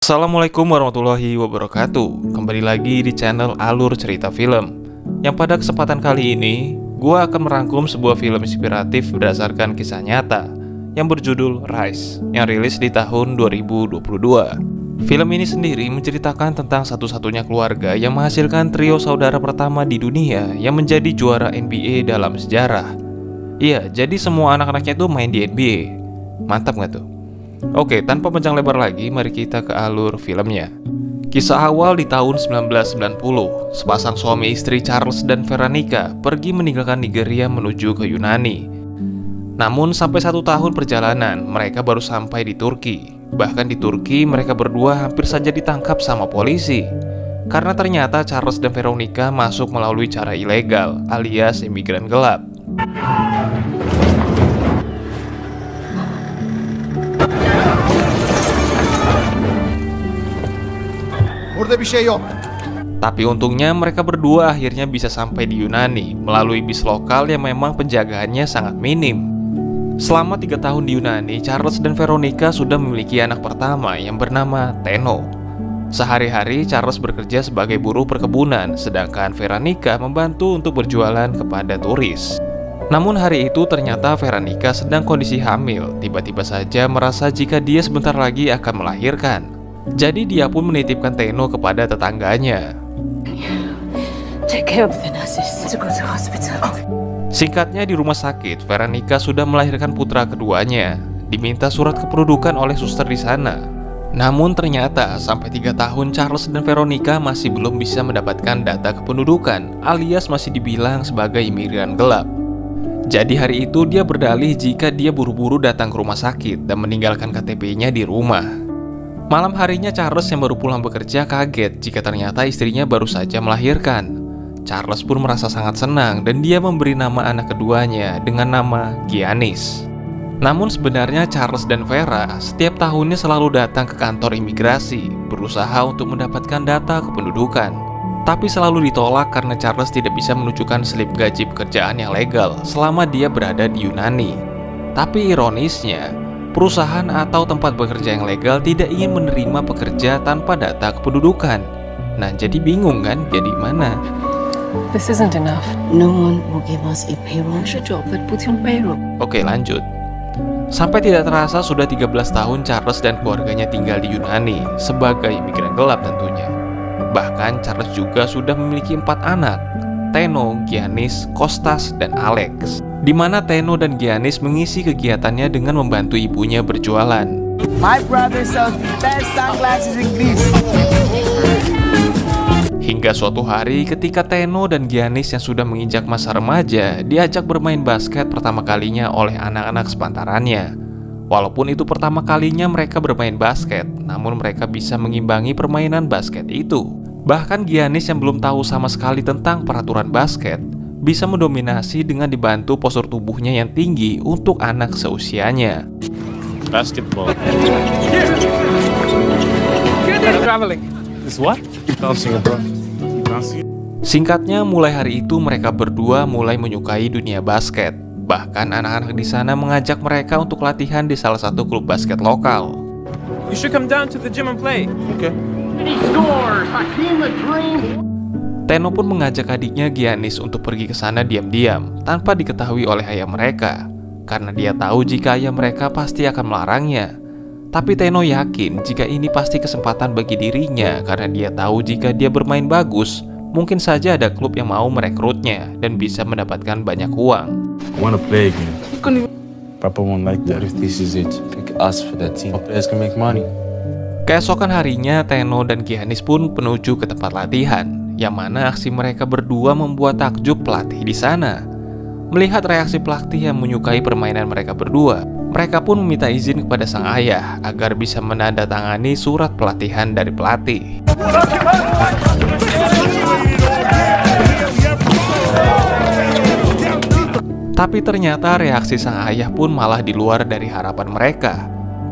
Assalamualaikum warahmatullahi wabarakatuh. Kembali lagi di channel Alur Cerita Film. Yang pada kesempatan kali ini gua akan merangkum sebuah film inspiratif berdasarkan kisah nyata yang berjudul Rise, yang rilis di tahun 2022. Film ini sendiri menceritakan tentang satu-satunya keluarga yang menghasilkan trio saudara pertama di dunia yang menjadi juara NBA dalam sejarah. Iya, jadi semua anak-anaknya itu main di NBA. Mantap gak tuh? Oke, tanpa panjang lebar lagi, mari kita ke alur filmnya. Kisah awal di tahun 1990, sepasang suami istri Charles dan Veronica pergi meninggalkan Nigeria menuju ke Yunani. Namun sampai 1 tahun perjalanan, mereka baru sampai di Turki. Bahkan di Turki, mereka berdua hampir saja ditangkap sama polisi. Karena ternyata Charles dan Veronica masuk melalui cara ilegal, alias imigran gelap. Tapi untungnya mereka berdua akhirnya bisa sampai di Yunani melalui bis lokal yang memang penjagaannya sangat minim. Selama 3 tahun di Yunani, Charles dan Veronica sudah memiliki anak pertama yang bernama Tenno. Sehari-hari Charles bekerja sebagai buruh perkebunan, sedangkan Veronica membantu untuk berjualan kepada turis. Namun hari itu ternyata Veronica sedang kondisi hamil. Tiba-tiba saja merasa jika dia sebentar lagi akan melahirkan. Jadi dia pun menitipkan Tenno kepada tetangganya. Singkatnya, di rumah sakit, Veronica sudah melahirkan putra keduanya. Diminta surat kependudukan oleh suster di sana. Namun ternyata sampai 3 tahun Charles dan Veronica masih belum bisa mendapatkan data kependudukan, alias masih dibilang sebagai imigran gelap. Jadi hari itu dia berdalih jika dia buru-buru datang ke rumah sakit dan meninggalkan KTP-nya di rumah. Malam harinya Charles yang baru pulang bekerja kaget jika ternyata istrinya baru saja melahirkan. Charles pun merasa sangat senang dan dia memberi nama anak keduanya dengan nama Giannis. Namun sebenarnya Charles dan Vera setiap tahunnya selalu datang ke kantor imigrasi berusaha untuk mendapatkan data kependudukan. Tapi selalu ditolak karena Charles tidak bisa menunjukkan slip gaji pekerjaan yang legal selama dia berada di Yunani. Tapi ironisnya, perusahaan atau tempat bekerja yang legal tidak ingin menerima pekerja tanpa data kependudukan. Nah, jadi bingung kan, jadi mana? This isn't enough. No one will give us a payroll. Job that puts you on payroll. Oke, lanjut. Sampai tidak terasa sudah 13 tahun Charles dan keluarganya tinggal di Yunani sebagai imigran gelap tentunya. Bahkan Charles juga sudah memiliki 4 anak, Tenno, Giannis, Kostas, dan Alex. Di mana Tenno dan Giannis mengisi kegiatannya dengan membantu ibunya berjualan. My brother sells the best sunglasses in Greece. Hingga suatu hari ketika Tenno dan Giannis yang sudah menginjak masa remaja diajak bermain basket pertama kalinya oleh anak-anak sepantarannya. Walaupun itu pertama kalinya mereka bermain basket, namun mereka bisa mengimbangi permainan basket itu. Bahkan Giannis yang belum tahu sama sekali tentang peraturan basket bisa mendominasi dengan dibantu postur tubuhnya yang tinggi untuk anak seusianya. Basketball. Is what? Dancing, bro. Dancing. Singkatnya, mulai hari itu mereka berdua mulai menyukai dunia basket. Bahkan anak-anak di sana mengajak mereka untuk latihan di salah satu klub basket lokal. You should come down to the gym and play. Okay. Tenno pun mengajak adiknya Giannis untuk pergi ke sana diam-diam tanpa diketahui oleh ayah mereka, karena dia tahu jika ayah mereka pasti akan melarangnya. Tapi Tenno yakin jika ini pasti kesempatan bagi dirinya karena dia tahu jika dia bermain bagus, mungkin saja ada klub yang mau merekrutnya dan bisa mendapatkan banyak uang. I wanna play again. Papa won't like that. If this is it, pick us for that team. Our players can make money. Keesokan harinya, Tenno dan Giannis pun menuju ke tempat latihan, yang mana aksi mereka berdua membuat takjub pelatih di sana. Melihat reaksi pelatih yang menyukai permainan mereka berdua, mereka pun meminta izin kepada sang ayah agar bisa menandatangani surat pelatihan dari pelatih. Tapi ternyata reaksi sang ayah pun malah di luar dari harapan mereka.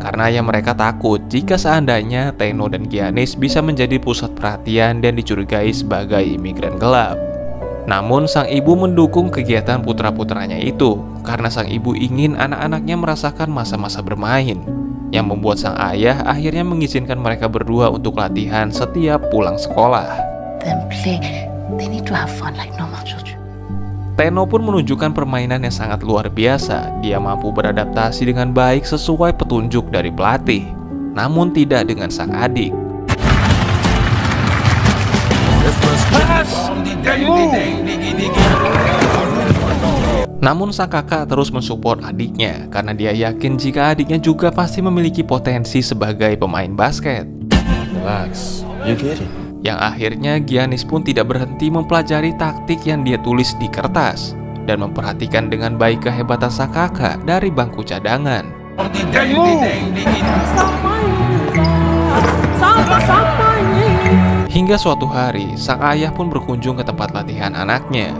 Karena yang mereka takut jika seandainya Tenno dan Giannis bisa menjadi pusat perhatian dan dicurigai sebagai imigran gelap. Namun sang ibu mendukung kegiatan putra-putranya itu karena sang ibu ingin anak-anaknya merasakan masa-masa bermain. yang membuat sang ayah akhirnya mengizinkan mereka berdua untuk latihan setiap pulang sekolah. Then play. They need to have fun like normal children. Tenno pun menunjukkan permainan yang sangat luar biasa. Dia mampu beradaptasi dengan baik sesuai petunjuk dari pelatih, namun tidak dengan sang adik. Namun sang kakak terus mensupport adiknya karena dia yakin jika adiknya juga pasti memiliki potensi sebagai pemain basket. Relax, you get it. Yang akhirnya Giannis pun tidak berhenti mempelajari taktik yang dia tulis di kertas dan memperhatikan dengan baik kehebatan sang kakak dari bangku cadangan. Hingga suatu hari, sang ayah pun berkunjung ke tempat latihan anaknya,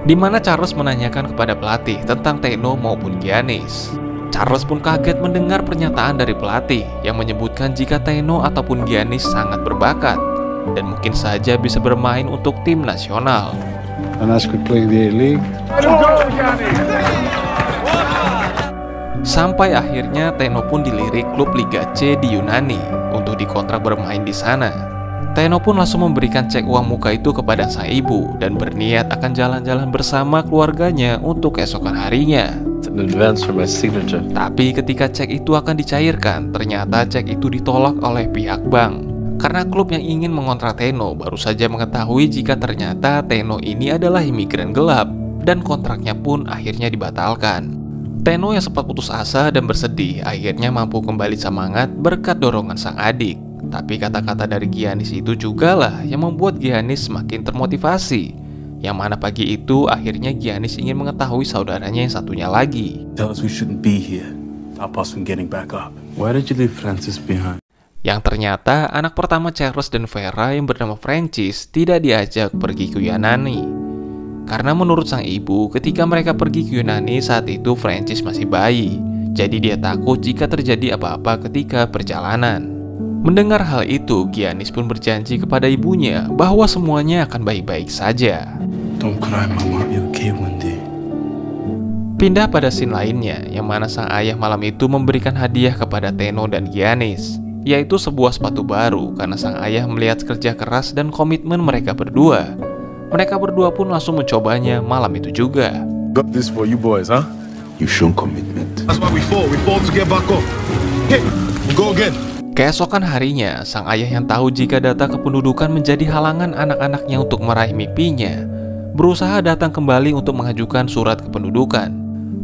di mana Charles menanyakan kepada pelatih tentang Tenno maupun Giannis. Charles pun kaget mendengar pernyataan dari pelatih yang menyebutkan jika Tenno ataupun Giannis sangat berbakat dan mungkin saja bisa bermain untuk tim nasional. Sampai akhirnya Tenno pun dilirik klub Liga C di Yunani untuk dikontrak bermain di sana. Tenno pun langsung memberikan cek uang muka itu kepada sang ibu dan berniat akan jalan-jalan bersama keluarganya untuk keesokan harinya. Tapi ketika cek itu akan dicairkan, ternyata cek itu ditolak oleh pihak bank. Karena klub yang ingin mengontrak Tenno baru saja mengetahui jika ternyata Tenno ini adalah imigran gelap dan kontraknya pun akhirnya dibatalkan. Tenno yang sempat putus asa dan bersedih akhirnya mampu kembali semangat berkat dorongan sang adik. Tapi kata-kata dari Giannis itu juga lah yang membuat Giannis semakin termotivasi. Yang mana pagi itu akhirnya Giannis ingin mengetahui saudaranya yang satunya lagi. Tell us we shouldn't be here. Stop us from getting back up. Why did you leave Francis behind? Yang ternyata anak pertama Charles dan Vera yang bernama Francis tidak diajak pergi ke Yunani. Karena menurut sang ibu, ketika mereka pergi ke Yunani saat itu Francis masih bayi. Jadi dia takut jika terjadi apa-apa ketika perjalanan. Mendengar hal itu, Giannis pun berjanji kepada ibunya bahwa semuanya akan baik-baik saja. Don't cry, Mama. You'll be okay one day. Pindah pada scene lainnya, yang mana sang ayah malam itu memberikan hadiah kepada Tenno dan Giannis, yaitu sebuah sepatu baru karena sang ayah melihat kerja keras dan komitmen mereka berdua. Mereka berdua pun langsung mencobanya malam itu juga. Got this for you boys, huh? You show commitment. That's why we fought to get back up. Hey, we go again. Keesokan harinya, sang ayah yang tahu jika data kependudukan menjadi halangan anak-anaknya untuk meraih mimpinya, berusaha datang kembali untuk mengajukan surat kependudukan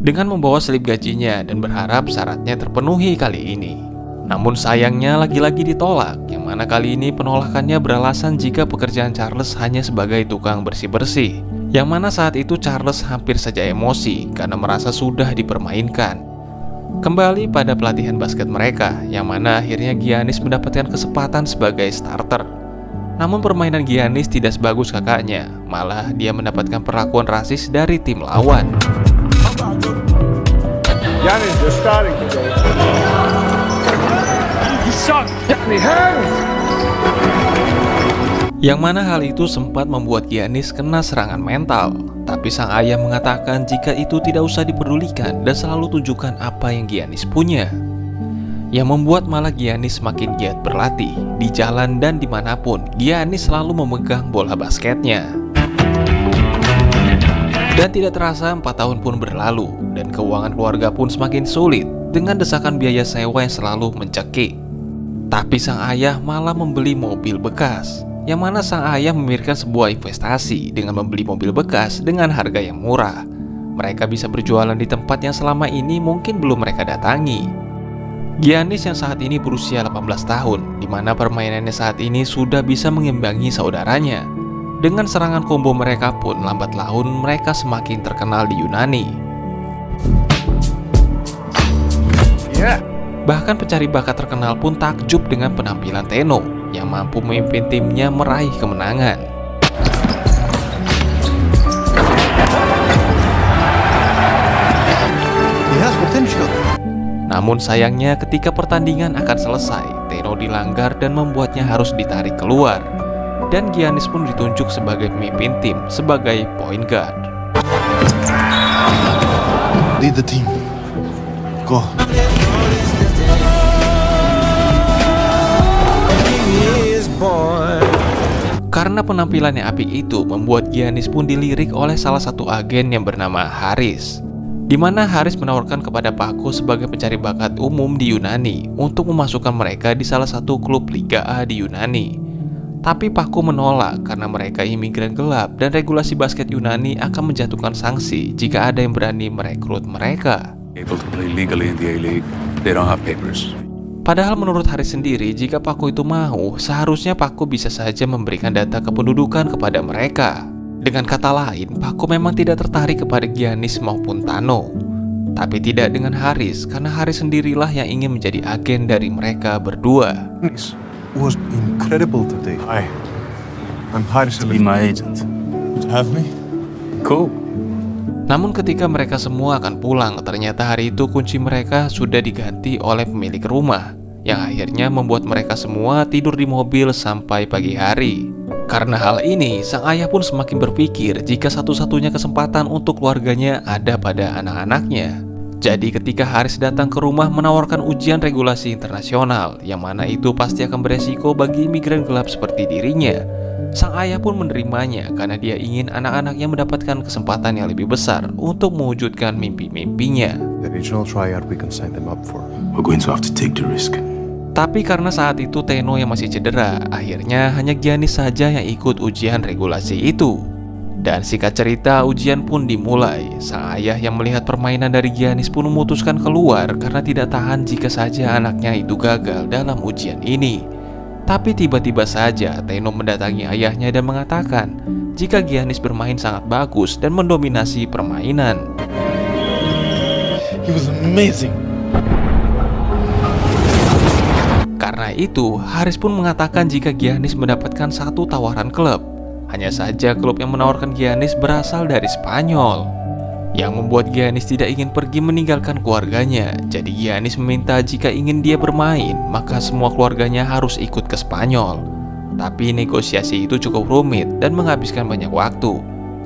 dengan membawa slip gajinya dan berharap syaratnya terpenuhi kali ini. Namun sayangnya lagi-lagi ditolak, yang mana kali ini penolakannya beralasan jika pekerjaan Charles hanya sebagai tukang bersih-bersih, yang mana saat itu Charles hampir saja emosi karena merasa sudah dipermainkan. Kembali pada pelatihan basket mereka, yang mana akhirnya Giannis mendapatkan kesempatan sebagai starter. Namun permainan Giannis tidak sebagus kakaknya, malah dia mendapatkan perlakuan rasis dari tim lawan. Giannis, you're starting today. You suck. Giannis, hands. Yang mana hal itu sempat membuat Giannis kena serangan mental. Tapi sang ayah mengatakan jika itu tidak usah dipedulikan dan selalu tunjukkan apa yang Giannis punya. Yang membuat malah Giannis semakin giat berlatih. Di jalan dan dimanapun, Giannis selalu memegang bola basketnya. Dan tidak terasa 4 tahun pun berlalu dan keuangan keluarga pun semakin sulit dengan desakan biaya sewa yang selalu mencekik. Tapi sang ayah malah membeli mobil bekas, yang mana sang ayah memikirkan sebuah investasi dengan membeli mobil bekas dengan harga yang murah. Mereka bisa berjualan di tempat yang selama ini mungkin belum mereka datangi. Giannis yang saat ini berusia 18 tahun, di mana permainannya saat ini sudah bisa mengimbangi saudaranya. Dengan serangan combo mereka pun lambat laun mereka semakin terkenal di Yunani. Bahkan pencari bakat terkenal pun takjub dengan penampilan Tenno yang mampu memimpin timnya meraih kemenangan. Namun sayangnya ketika pertandingan akan selesai, Tenno dilanggar dan membuatnya harus ditarik keluar. Dan Giannis pun ditunjuk sebagai pemimpin tim sebagai point guard. Lead the team. Go. Karena penampilannya apik itu membuat Giannis pun dilirik oleh salah satu agen yang bernama Haris, di mana Haris menawarkan kepada Paco sebagai pencari bakat umum di Yunani untuk memasukkan mereka di salah satu klub Liga A di Yunani. Tapi Paco menolak karena mereka imigran gelap dan regulasi basket Yunani akan menjatuhkan sanksi jika ada yang berani merekrut mereka. Padahal menurut Haris sendiri, jika Paco itu mau, seharusnya Paco bisa saja memberikan data kependudukan kepada mereka. Dengan kata lain, Paco memang tidak tertarik kepada Giannis maupun Tano. Tapi tidak dengan Haris, karena Haris sendirilah yang ingin menjadi agen dari mereka berdua. It was incredible today. Hi, I'm Haris. Be my agent. Have me? Cool. Namun ketika mereka semua akan pulang, ternyata hari itu kunci mereka sudah diganti oleh pemilik rumah, yang akhirnya membuat mereka semua tidur di mobil sampai pagi hari. Karena hal ini, sang ayah pun semakin berpikir jika satu-satunya kesempatan untuk keluarganya ada pada anak-anaknya. Jadi ketika Haris datang ke rumah menawarkan ujian regulasi internasional, yang mana itu pasti akan beresiko bagi imigran gelap seperti dirinya, sang ayah pun menerimanya karena dia ingin anak-anaknya mendapatkan kesempatan yang lebih besar untuk mewujudkan mimpi-mimpinya. The regional tryout we can sign them up for. We're going to have to take the risk. Tapi karena saat itu Teno yang masih cedera, akhirnya hanya Giannis saja yang ikut ujian regulasi itu. Dan singkat cerita, ujian pun dimulai. Sang ayah yang melihat permainan dari Giannis pun memutuskan keluar karena tidak tahan jika saja anaknya itu gagal dalam ujian ini. Tapi tiba-tiba saja Teno mendatangi ayahnya dan mengatakan jika Giannis bermain sangat bagus dan mendominasi permainan. He was amazing. Karena itu, Haris pun mengatakan jika Giannis mendapatkan satu tawaran klub. Hanya saja klub yang menawarkan Giannis berasal dari Spanyol, yang membuat Giannis tidak ingin pergi meninggalkan keluarganya. Jadi Giannis meminta jika ingin dia bermain, maka semua keluarganya harus ikut ke Spanyol. Tapi negosiasi itu cukup rumit dan menghabiskan banyak waktu.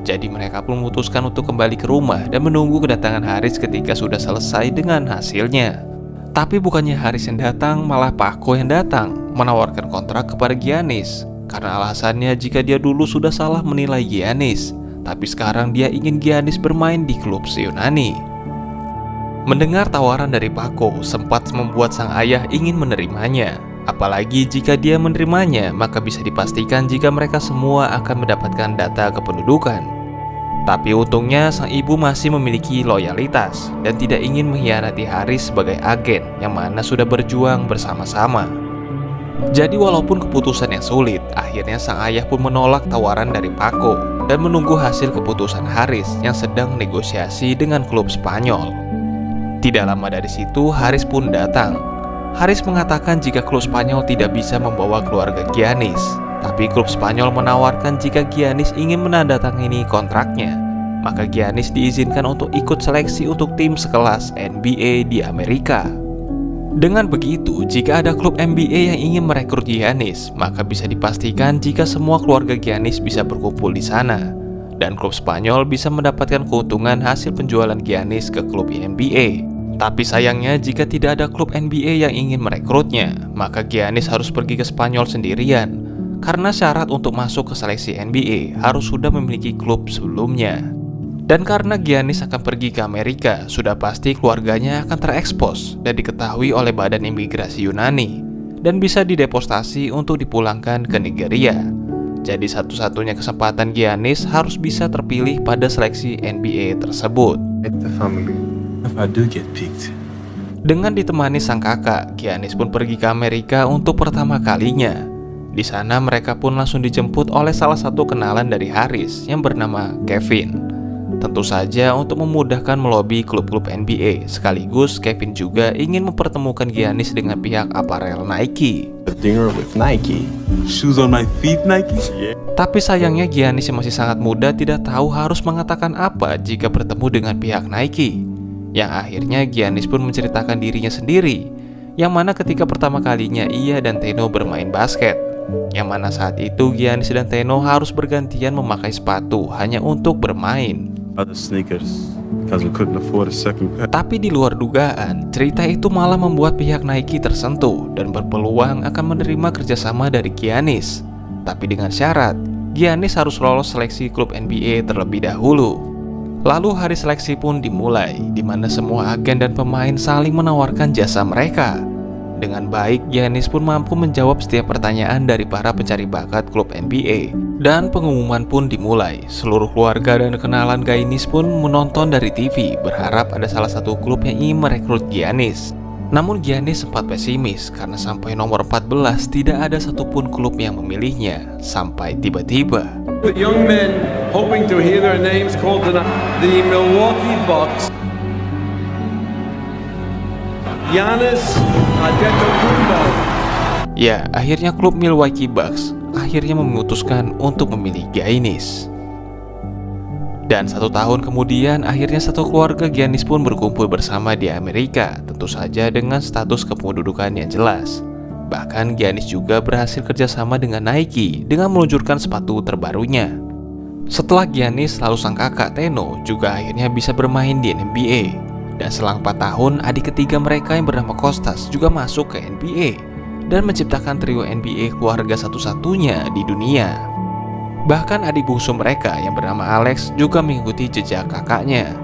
Jadi mereka pun memutuskan untuk kembali ke rumah dan menunggu kedatangan Haris ketika sudah selesai dengan hasilnya. Tapi bukannya Haris yang datang, malah Paco yang datang menawarkan kontrak kepada Giannis. Karena alasannya jika dia dulu sudah salah menilai Giannis, tapi sekarang dia ingin Giannis bermain di klub Yunani. Mendengar tawaran dari Paco sempat membuat sang ayah ingin menerimanya. Apalagi jika dia menerimanya, maka bisa dipastikan jika mereka semua akan mendapatkan data kependudukan. Tapi untungnya sang ibu masih memiliki loyalitas dan tidak ingin mengkhianati Haris sebagai agen yang mana sudah berjuang bersama-sama. Jadi walaupun keputusan yang sulit, akhirnya sang ayah pun menolak tawaran dari Paco dan menunggu hasil keputusan Haris yang sedang negosiasi dengan klub Spanyol. Tidak lama dari situ, Haris pun datang. Haris mengatakan jika klub Spanyol tidak bisa membawa keluarga Giannis, tapi klub Spanyol menawarkan jika Giannis ingin menandatangani kontraknya, maka Giannis diizinkan untuk ikut seleksi untuk tim sekelas NBA di Amerika. Dengan begitu, jika ada klub NBA yang ingin merekrut Giannis, maka bisa dipastikan jika semua keluarga Giannis bisa berkumpul di sana, dan klub Spanyol bisa mendapatkan keuntungan hasil penjualan Giannis ke klub NBA. Tapi sayangnya jika tidak ada klub NBA yang ingin merekrutnya, maka Giannis harus pergi ke Spanyol sendirian, karena syarat untuk masuk ke seleksi NBA harus sudah memiliki klub sebelumnya. Dan karena Giannis akan pergi ke Amerika, sudah pasti keluarganya akan terekspos dan diketahui oleh Badan Imigrasi Yunani, dan bisa dideportasi untuk dipulangkan ke Nigeria. Jadi satu-satunya kesempatan Giannis harus bisa terpilih pada seleksi NBA tersebut. The family. If I do get picked. Dengan ditemani sang kakak, Giannis pun pergi ke Amerika untuk pertama kalinya. Di sana mereka pun langsung dijemput oleh salah satu kenalan dari Haris yang bernama Kevin. Tentu saja untuk memudahkan melobi klub-klub NBA, sekaligus Kevin juga ingin mempertemukan Giannis dengan pihak aparel Nike. A dinner with Nike. Shoes on my feet, Nike? Yeah. Tapi sayangnya Giannis yang masih sangat muda tidak tahu harus mengatakan apa jika bertemu dengan pihak Nike. Yang akhirnya Giannis pun menceritakan dirinya sendiri, yang mana ketika pertama kalinya ia dan Teno bermain basket, yang mana saat itu Giannis dan Teno harus bergantian memakai sepatu hanya untuk bermain. Other sneakers, because we couldn't afford a second pair. Tapi di luar dugaan, cerita itu malah membuat pihak Nike tersentuh dan berpeluang akan menerima kerjasama dari Giannis. tapi dengan syarat Giannis harus lolos seleksi klub NBA terlebih dahulu. Lalu hari seleksi pun dimulai, di mana semua agen dan pemain saling menawarkan jasa mereka. Dengan baik, Giannis pun mampu menjawab setiap pertanyaan dari para pencari bakat klub NBA. Dan pengumuman pun dimulai. Seluruh keluarga dan kenalan Giannis pun menonton dari TV, berharap ada salah satu klub yang ingin merekrut Giannis. Namun Giannis sempat pesimis karena sampai nomor 14 tidak ada satupun klub yang memilihnya. Sampai tiba-tiba With young men hoping to hear their names called tonight, the Milwaukee Bucks, Giannis Antetokounmpo. Ya, akhirnya klub Milwaukee Bucks akhirnya memutuskan untuk memilih Giannis. Dan 1 tahun kemudian, akhirnya satu keluarga Giannis pun berkumpul bersama di Amerika, tentu saja dengan status kependudukan yang jelas. Bahkan Giannis juga berhasil kerjasama dengan Nike dengan meluncurkan sepatu terbarunya. Setelah Giannis, lalu sang kakak Teno juga akhirnya bisa bermain di NBA. Dan selang 4 tahun, adik ketiga mereka yang bernama Kostas juga masuk ke NBA dan menciptakan trio NBA keluarga satu-satunya di dunia. Bahkan adik bungsu mereka yang bernama Alex juga mengikuti jejak kakaknya.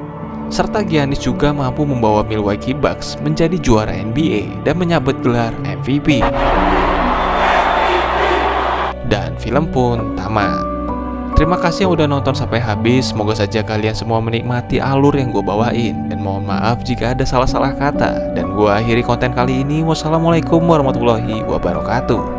Serta Giannis juga mampu membawa Milwaukee Bucks menjadi juara NBA dan menyabet gelar MVP. Dan film pun tamat. Terima kasih yang udah nonton sampai habis. Semoga saja kalian semua menikmati alur yang gue bawain. Dan mohon maaf jika ada salah-salah kata. Dan gue akhiri konten kali ini. Wassalamualaikum warahmatullahi wabarakatuh.